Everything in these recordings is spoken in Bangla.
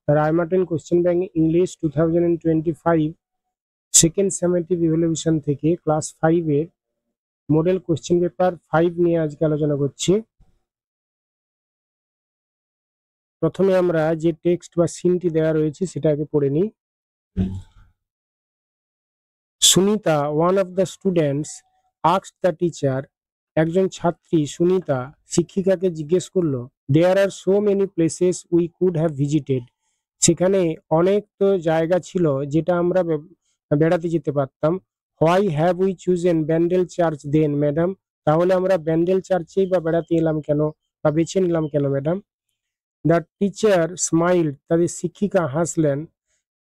Ray Martin question bank English 2025 second summative evaluation থেকে ক্লাস 5 এর মডেল কোশ্চেন পেপার 5 নিয়ে আজকে আলোচনা করছি। প্রথমে আমরা যে টেক্সট বা সিনটি দেওয়া রয়েছে সেটা আগে পড়ে নিই। Sunita, one of the students, asked the teacher, একজন ছাত্রী সুনিতা শিক্ষিকাকে জিজ্ঞেস করলো, there are so many places we could have visited, সেখানে অনেক তো জায়গা ছিল যেটা আমরা বেড়াতে যেতে পারতাম। Why have we chosen Bandel church then madam, তাহলে আমরা ব্যান্ডেল চার্চেই বা বেড়াতে এলাম কেন বা বেছে নিলাম কেন ম্যাডাম? দ্য টিচার স্মাইল্ড, তাদের শিক্ষিকা হাসলেন।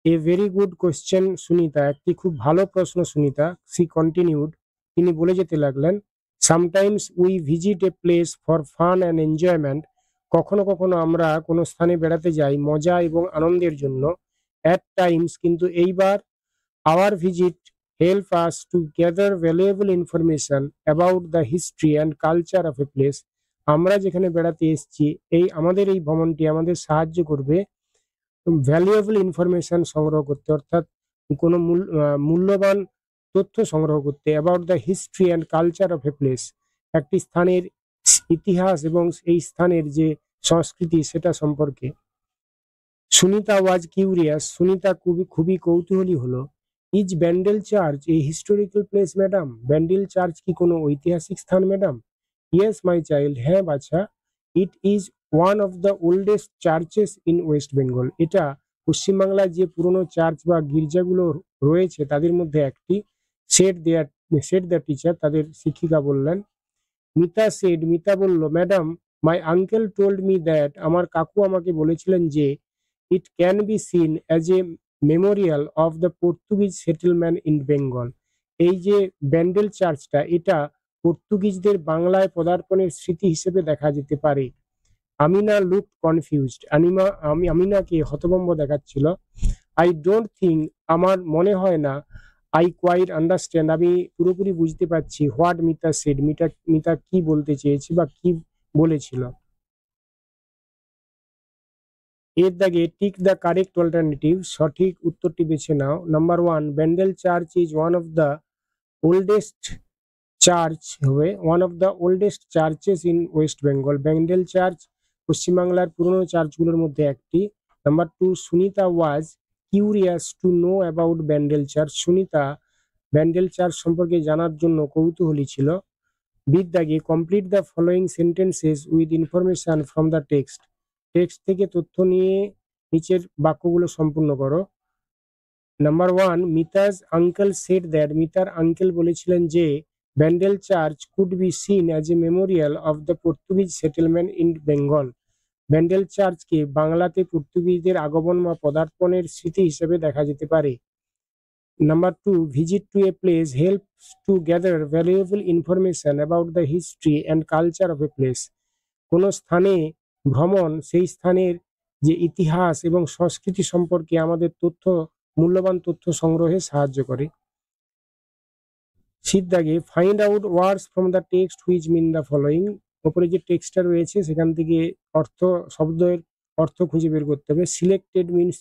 A very good question Sunita, একটি খুব ভালো প্রশ্ন সুনিতা। সি কন্টিনিউড, তিনি বলে যেতে লাগলেন, sometimes we visit a place for fun and enjoyment, কখনো কখনো আমরা কোনো স্থানে বেড়াতে যাই মজা এবং আনন্দের জন্য। অ্যাট টাইমস, কিন্তু এইবার, our visit help us to gather valuable information about the history and culture of a place, আমরা যেখানে বেড়াতে এসেছি আমাদের এই ভ্রমণটি আমাদের সাহায্য করবে ভ্যালুয়েবল ইনফরমেশন সংগ্রহ করতে, অর্থাৎ কোনো মূল্যবান তথ্য সংগ্রহ করতে, about the history and culture of a place, একটি স্থানের ইতিহাস এবং এই স্থানের যে সংস্কৃতি সেটা সম্পর্কে। সুনিতা ওয়াজ কিউরিয়াস, সুনিতা খুবই কৌতূহলী হলো। Is Bandel church a historical place madam, Bandel church কি কোনো ঐতিহাসিক স্থান ম্যাডাম? ইয়েস মাই চাইল্ড, হ্যাঁ বাচ্চা। It is one of the oldest churches in West Bengal, এটা পশ্চিমবাংলার যে পুরনো চার্চ বা গির্জাগুলো রয়েছে তাদের মধ্যে একটি। সেড দ্য টিচার, তাদের শিক্ষিকা বললেন। মিতা সেড, মিতা বলল, madam my uncle told me that, আমার কাকু আমাকে বলেছিলেন যে, it can be seen as a memorial of the Portuguese settlement in Bengal, এই যে ব্যান্ডেল চার্চটা এটা পর্তুগিজদের বাংলায় পদার্পণের স্মৃতি হিসেবে দেখা যেতে পারে। আমিনা লুক কনফিউজড, আমিনাকে হতভম্ব দেখাচ্ছিল। আই ডোন্ট থিঙ্ক, আমার মনে হয় না। আই কোয়াইট আন্ডারস্ট্যান্ড, আমি পুরোপুরি বুঝতে পারছি। হোয়াট মিতা সেড, মিতা কি বলতে চেয়েছে বা কি বলেছিল। এর দাগে টিক দ্য কারেক্ট অল্টারনেটিভ, সঠিক উত্তরটি বেছে নাও। Number 1, Bandel church is one of the oldest church হবে one of the oldest churches in West Bengal, Bandel church পশ্চিমবাংলার পুরনো চার্চগুলোর মধ্যে একটি। Number 2, Sunita was curious to know about Bandel church, Sunita Bandel church সম্পর্কে জানার জন্য কৌতূহলী ছিল। বিদ দাগে complete the following sentences with information from the text, text থেকে তথ্য নিয়ে নিচের বাক্যগুলো সম্পূর্ণ করো। নাম্বার 1, মিতাজ আঙ্কেল সেড দ্যাট, মিতার আঙ্কেল বলেছিলেন যে, Bandel church could be seen as a memorial of the Portuguese settlement in Bengal, Bandel চার্চকে বাংলাতে পর্তুগিজদের আগমন বা পদার্পণের স্মৃতি হিসেবে দেখা যেতে পারে। Number 2, visit to a place helps to gather valuable information about the history and culture of a place, কোনো স্থানে ভ্রমণ সেই স্থানের যে ইতিহাস এবং সংস্কৃতি সম্পর্কে আমাদের মূল্যবান তথ্য সংগ্রহে সাহায্য করে। সিদ্ধাগে find out words from the text which mean the following, ওপরে যে টেক্সটটা রয়েছে সেখান থেকে শব্দের অর্থ খুঁজে বের করতে হবে। সিলেক্টেড মিনস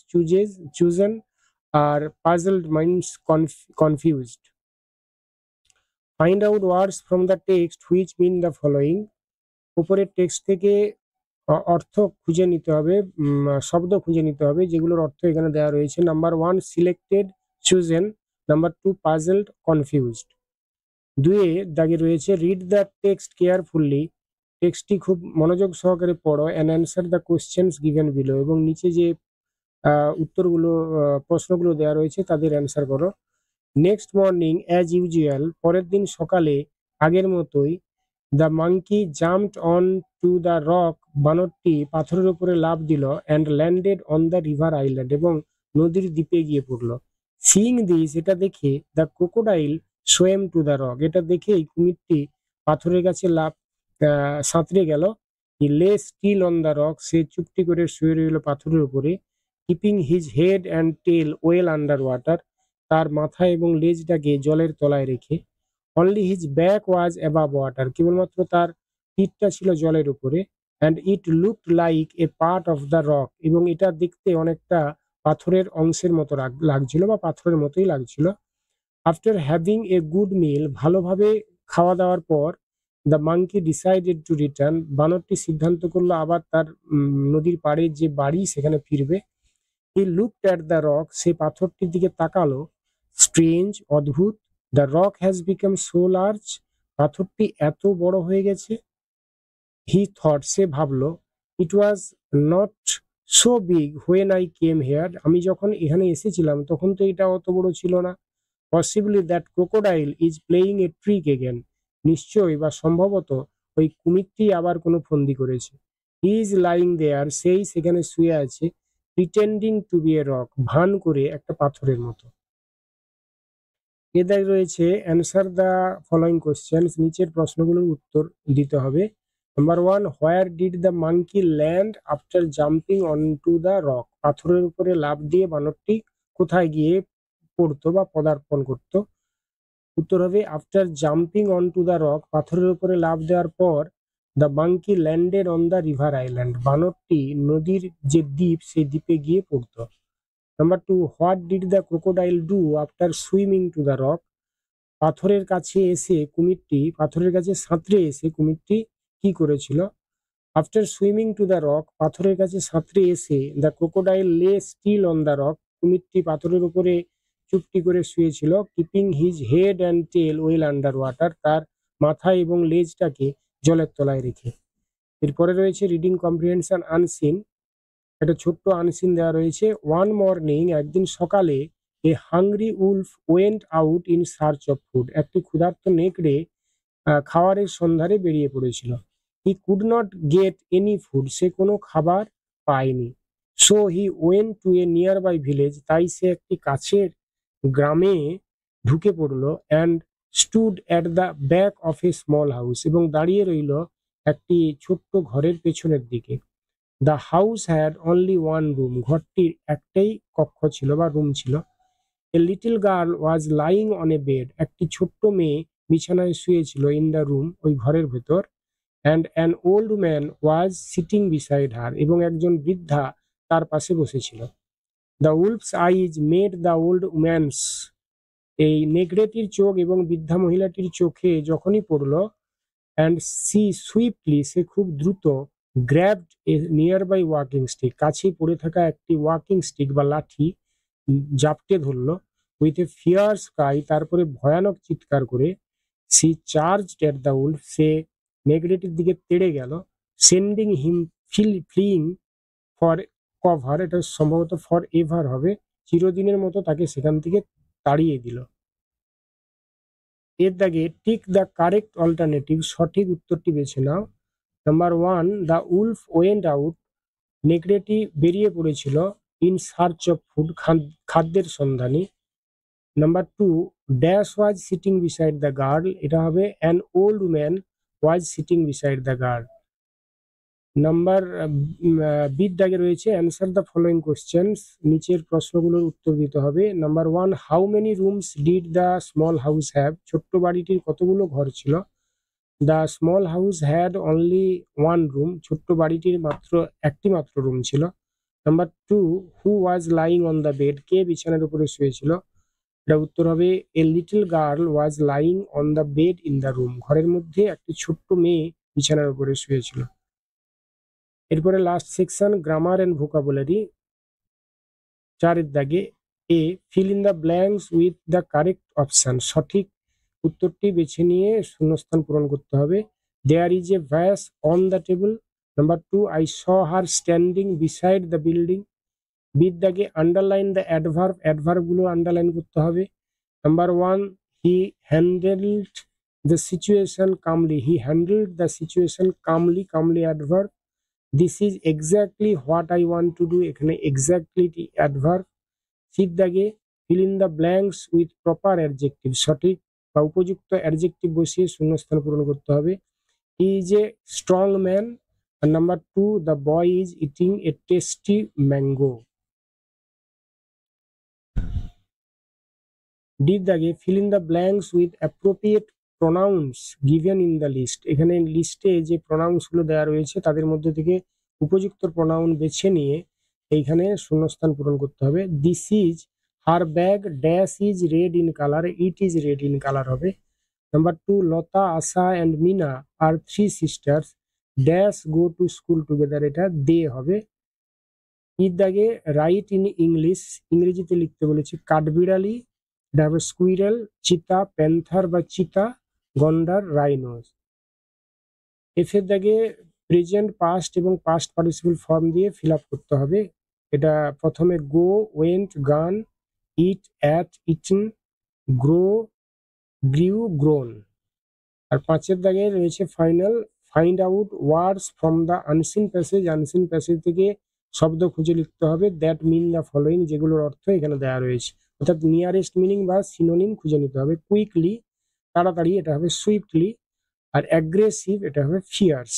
চুজেন, আর puzzled means confused. Find out words from the text which mean the following, উপরের টেক্সট থেকে অর্থ খুঁজে নিতে হবে, শব্দ খুঁজে নিতে হবে যেগুলোর অর্থ এখানে দেওয়া রয়েছে। Number 1, selected, chosen. Number 2, puzzled, confused. 2 দাগে রয়েছে রিড দ্য টেক্সট কেয়ারফুলি, টেক্সটটি খুব মনোযোগ সহকারে পড়ো, and answer the questions given below, এবং নিচে যে উত্তরগুলো প্রশ্নগুলো দেওয়া রয়েছে তাদের অ্যান্সার করো। নেক্সট মর্নিং অ্যাজ ইউজুয়াল, পরের দিন সকালে আগের মতোই। The monkey jumped on to the rock, বানরটি পাথরের উপরে লাফ দিল। And landed on the river island, এবং নদীর দ্বীপে গিয়ে পড়ল। সিইং দিস, এটা দেখে, the crocodile swam to the rock, এটা দেখেই কুমিরটি পাথরের কাছে সাঁতরে গেল। He lay still on the rock, সে চুপটি করে শুয়ে রইল পাথরের উপরে। Keeping his head and tail well under water, তার মাথা এবং লেজটাকে জলের তলায় রেখে। অনলি হিজ ব্যাক ওয়াজ অ্যাবাভ ওয়াটার, কেবলমাত্র তার পিঠটা ছিল জলের উপরে। and it looked like a part of the rock, এবং এটা দেখতে অনেকটা পাথরের অংশের মতো লাগছিল বা পাথরের মতোই লাগছিল। After having a good meal, ভালোভাবে খাওয়া দাওয়ার পর, the monkey decided to return, বানরটি সিদ্ধান্ত করলো আবার তার নদীর পাড়ে যে বাড়ি সেখানে ফিরবে। He looked at the rock, সে পাথরটির দিকে তাকালো। স্ট্রেঞ্জ, অদ্ভুত। The rock has become so large, পাথরটি এত বড় হয়ে গেছে। হি থট, সে ভাবলো। It was not so big when I came here, আমি যখন এখানে এসেছিলাম তখন তো এটা অত বড় ছিল না। Possibly that crocodile is playing a trick again, নিশ্চয়ই বা সম্ভবত ওই কুমিরটি আবার কোনো ফন্দি করেছে। হি ইজ লাইং দেয়ার, সেই সেখানে শুয়ে আছে। Pretending to be a rock, ভান করে একটা পাথরের মতো। এদের রয়েছে অ্যান্সার দ্য ফলোয়িং কোশ্চেন্স, নিচের প্রশ্নগুলোর উত্তর দিতে হবে। Number 1, where did the monkey land after jumping on to the rock, পাথরের উপরে লাফ দিয়ে বানরটি কোথায় গিয়ে পড়তো বা পদার্পণ করতো। উত্তর হবে after jumping on to the rock, পাথরের উপরে লাফ দেওয়ার পর, the monkey landed on the river island, বানরটি নদীর যে দ্বীপ সেই দ্বীপে গিয়ে পড়তো। Number 2, what did the crocodile do after swimming to the rock, পাথরের কাছে এসে কুমিরটি, পাথরের কাছে সাঁতরে এসে কুমিরটি কি করেছিল। After swimming to the rock, পাথরের কাছে সাঁতরে এসে, the crocodile lay still on the rock, কুমিরটি পাথরের উপরে চুপটি করে শুয়েছিল। Keeping his head and tail well under water, তার মাথা এবং লেজটাকে জলের তলায় রেখে। এরপরে রয়েছে রিডিং কম্প্রিহেনশন আনসিন, একটা ছোট্ট আনসিন দেওয়া রয়েছে। ওয়ান মর্নিং, একদিন সকালে, a hungry wolf went out in search of food, একটি ক্ষুধার্ত নেকড়ে খাবারের সন্ধানে বেরিয়ে পড়েছিল। He could not get any food, সে কোনো খাবার পায়নি। So he went to a nearby village, তাই সে একটি কাছের গ্রামে ঢুকে পড়লো। And stood at the back of a small house, এবং দাঁড়িয়ে রইল একটি ছোট্ট ঘরের পেছনের দিকে। The house had only one room, ঘরটির একটাই কক্ষ ছিল বা রুম ছিল। এ little girl was lying on a bed, একটি ছোট্ট মেয়ে বিছানায় শুয়েছিল। ইন দ্য রুম, ওই ঘরের ভেতর। And an old man was sitting beside her, এবং একজন বৃদ্ধা তার পাশে বসেছিল। The wolf's eyes made the old woman's, এই নেকড়েটির চোখ এবং বৃদ্ধা মহিলাটির চোখে যখনই পড়লো। অ্যান্ড সি সুইফটলি, সে খুব দ্রুত, grabbed a nearby walking stick, কাছেই পড়ে থাকা একটি ওয়াকিং স্টিক বা লাঠি জাপটে ধরলো। উইথ এ ফিয়ার্স ক্রাই, তারপরে ভয়ানক চিৎকার করে, she charged at the wolf, সে নেকড়েটির দিকে তেড়ে গেল। Sending him fleeing for cover, এটা সম্ভবত ফর এভার হবে, চিরদিনের মতো তাকে সেখান থেকে তাড়িয়ে দিল। এর দাগে টিক দ্য কারেক্ট অল্টারনেটিভ, সঠিক উত্তরটি বেছে নাও। Number 1, the wolf went out, নেকড়েটি বেরিয়ে পড়েছিল। ইন সার্চ অফ ফুড, খাদ্যের সন্ধানে। Number 2, dash was sitting beside the girl, এটা হবে an old man was sitting beside the girl. Number বির দাগে রয়েছে অ্যান্সার দ্য ফলোয়িং কোশ্চেন্স, নিচের প্রশ্নগুলোর উত্তর দিতে হবে। Number 1, how many rooms did the small house have, ছোট্ট বাড়িটির কতগুলো ঘর ছিল। The small house had only one room, ছোট্ট বাড়িটির মাত্র একটি মাত্র রুম ছিল। Number 2, who was lying on the bed, কে বিছানার উপরে শুয়েছিল। এটা উত্তর হবে a little girl was lying on the bed in the room, ঘরের মধ্যে একটি ছোট্ট মেয়ে বিছানার উপরে শুয়েছিল। এরপরে last section, grammar and vocabulary. 4 দাগে A, fill in the blanks with the correct option, সঠিক উত্তরটি বেছে নিয়ে শূন্যস্থান পূরণ করতে হবে। There is a vase on the table. Number 2, I saw her standing beside the building. বির দাগে আন্ডারলাইন দ্য অ্যাডভার্ব, অ্যাডভার্বগুলো আন্ডারলাইন করতে হবে। Number 1, he handled the situation calmly, he handled the situation calmly, calmly adverb. This is exactly what I want to do, এখানে এক্স্যাক্টলি অ্যাডভার্ব। সির দাগে fill in the blanks with proper adjective, সঠিক বা উপযুক্ত অ্যাডজেক্টিভ বসিয়ে শূন্যস্থান পূরণ করতে হবে। He is a strong man. আর number 2, the boy is eating a tasty mango. ডির দাগে fill in the blanks with appropriate pronouns given in the list. এখানে লিস্টে যে প্রোনাউন্স গুলো দেওয়া রয়েছে তাদের মধ্যে থেকে উপযুক্ত প্রোনাউন বেছে নিয়ে এইখানে শূন্যস্থান পূরণ করতে হবে। This is her bag dash is red in colour, it is red in colour হবে। Number 2, Lata, Asha and Mina are 3 sisters dash go to school together, এটা দে হবে। এর দাগে রাইট ইন ইংলিশ, ইংরেজিতে লিখতে বলেছে। কাঠবিড়ালি, এটা হবে স্কুইরেল। চিতা, প্যান্থার বা চিতা। গন্ডার, রাইনোস। এফের দাগে প্রেজেন্ট, পাস্ট এবং পাস্ট পার্টিসিপল ফর্ম দিয়ে ফিল আপ করতে হবে। এটা প্রথমে go, went, gone, eat, ate, eaten, grow, grew, grown. আর 5-এর দাগে রয়েছে final, find out words from the unseen passage, unseen passage থেকে শব্দ খুঁজে লিখতে হবে। দ্যাট মিন দ্য ফলোইং, যেগুলোর অর্থ এখানে দেওয়া রয়েছে, অর্থাৎ নিয়ারেস্ট মিনিং বা সিনোনিম খুঁজে নিতে হবে। কুইকলি, তাড়াতাড়ি, এটা হবে সুইফটলি। আর অ্যাগ্রেসিভ, এটা হবে ফিয়ার্স।